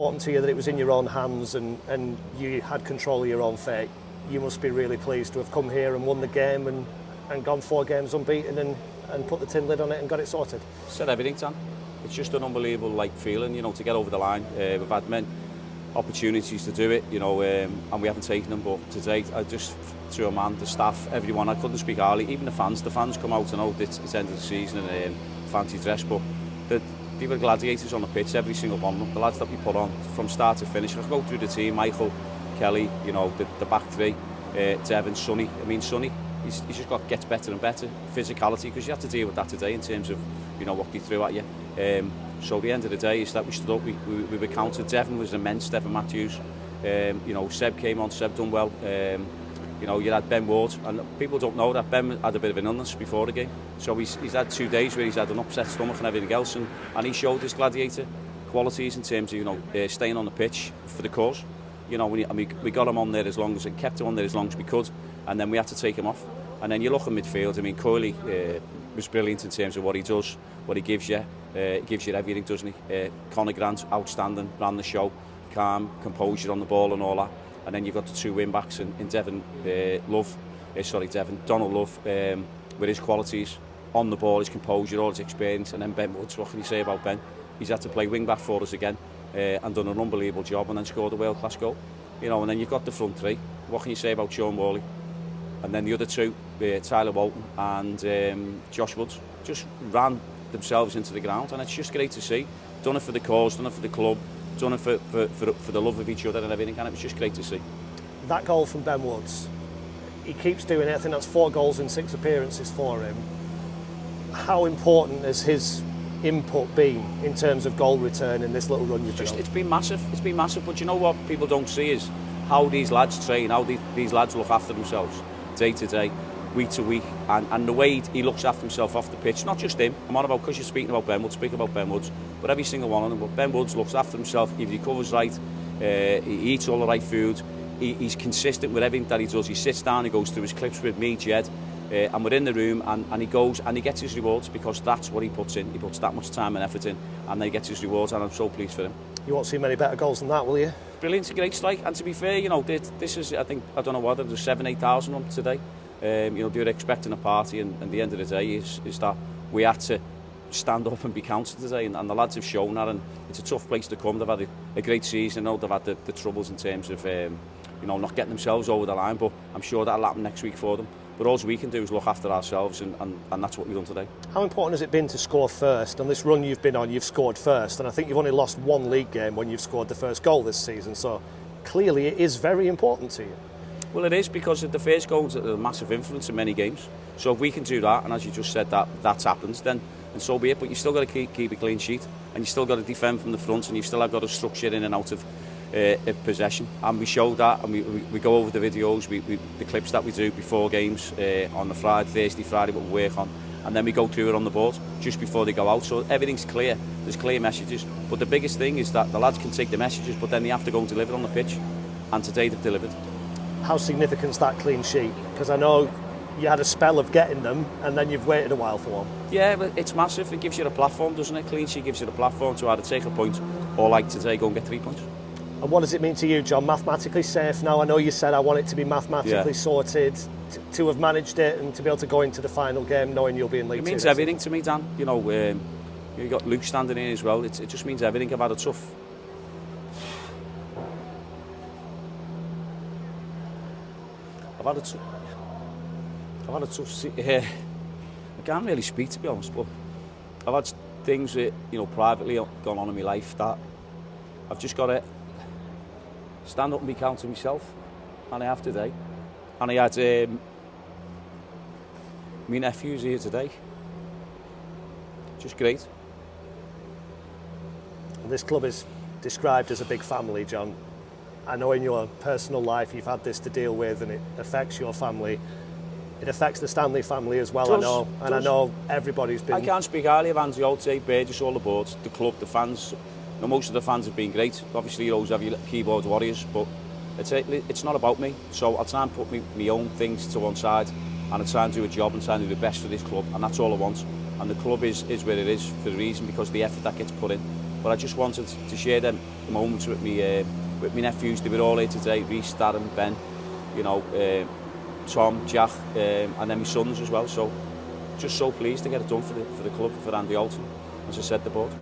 Important to you that it was in your own hands and you had control of your own fate. You must be really pleased to have come here and won the game and gone 4 games unbeaten and put the tin lid on it and got it sorted. Said everything, Tom. It's just an unbelievable feeling, to get over the line. We've had many opportunities to do it, and we haven't taken them. But today, I just threw a man, the staff, everyone. I couldn't speak highly. Even the fans come out. I know it's end of the season and fancy dress, but they were gladiators on the pitch, every single one of them. The lads that we put on from start to finish. Let's go through the team. Michael, Kelly, the back three, Devon, Sonny. I mean, Sonny, he's just gets better and better. Physicality, because you have to deal with that today in terms of what they threw at you. So the end of the day is that we stood up, we were counted. Devon was immense, Devon Matthews. Seb came on, Seb done well. You had Ben Ward, and people don't know that Ben had a bit of an illness before the game. So he's had 2 days where he's had an upset stomach and everything else, and he showed his gladiator qualities in terms of staying on the pitch for the cause. We got him on there as long as, and kept him on there as long as we could, and then we had to take him off. And then you look at midfield. I mean, Coyley was brilliant in terms of what he does, what he gives you. He gives you everything, doesn't he? Conor Grant, outstanding, ran the show, calm, composure on the ball and all that. And then you've got the 2 wing-backs in Devon Donald Love, with his qualities on the ball, his composure, all his experience. And then Ben Woods, what can you say about Ben? He's had to play wing-back for us again and done an unbelievable job, and then scored a world-class goal. And then you've got the front 3. What can you say about Sean Worley? And then the other 2, Tyler Walton and Josh Woods, just ran themselves into the ground, and it's just great to see. Done it for the cause, done it for the club, done it for the love of each other and everything, and it was just great to see. That goal from Ben Woods, he keeps doing it. I think that's 4 goals in 6 appearances for him. How important has his input been in terms of goal return in this little run you've been on? It's been massive, but you know what people don't see is how these lads train, how these lads look after themselves day to day, week to week, and the way he looks after himself off the pitch. Not just him, I'm on about, because you're speaking about Ben Woods, speak about Ben Woods, but every single one of them. But Ben Woods looks after himself, he recovers right, he eats all the right food, he's consistent with everything that he does. He sits down, he goes through his clips with me, Jed, and we're in the room, and he goes and he gets his rewards, because that's what he puts in. He puts that much time and effort in, and then he gets his rewards, and I'm so pleased for him. You won't see many better goals than that, will you? Brilliant, great strike, and to be fair, this is, I don't know what, there's 7,000-8,000 on today. They were expecting a party, and the end of the day is that we had to stand up and be counted today, and the lads have shown that, and it's a tough place to come. They've had a great season. I know they've had the troubles in terms of not getting themselves over the line, but I'm sure that'll happen next week for them. But all we can do is look after ourselves, and that's what we've done today. How important has it been to score first? On this run you've been on, you've scored first, and I think you've only lost 1 league game when you've scored the first goal this season, so clearly it is very important to you. Well, it is, because the first goals are a massive influence in many games. So if we can do that, and as you just said, that's happens, then and so be it. But you've still got to keep a clean sheet, and you've still got to defend from the front, and you've still got to structure in and out of possession. And we show that, and we go over the videos, the clips that we do before games on the Thursday, Friday, what we work on, and then we go through it on the board just before they go out. So everything's clear. There's clear messages. But the biggest thing is that the lads can take the messages, but then they have to go and deliver on the pitch. And today they've delivered. How significant is that clean sheet? Because I know you had a spell of getting them, and then you've waited a while for one. Yeah, but it's massive. It gives you a platform, doesn't it? Clean sheet gives you the platform to either take a point or, like today, go and get 3 points. And what does it mean to you, John? Mathematically safe now? I know you said I want it to be mathematically sorted, to have managed it and to be able to go into the final game knowing you'll be in League Two. It means everything to me, Dan. You've got Luke standing here as well. It just means everything. I've had a tough... I can't really speak, to be honest, but I've had things that, privately gone on in my life that I've just got to stand up and be counted myself, and I have today. And I had my nephews here today. Just great. And this club is described as a big family, John. I know in your personal life you've had this to deal with, and it affects your family. It affects the Stanley family as well, I know. And I know everybody's been... I can't speak highly of Andy Olte, Burgess, all the boards, the club, the fans. Most of the fans have been great. Obviously, you always have your keyboard warriors, but it's not about me. So I'll try and put my own things to one side, and I'll try and do a job and try and do the best for this club, and that's all I want. And the club is where it is for a reason, because the effort that gets put in. But I just wanted to share them moments with me nephews. They were all here today, Reece, Darren, Ben, you know, Tom, Jack, and then my sons as well. So just so pleased to get it done for the club, for Andy Alton, as I said, the board.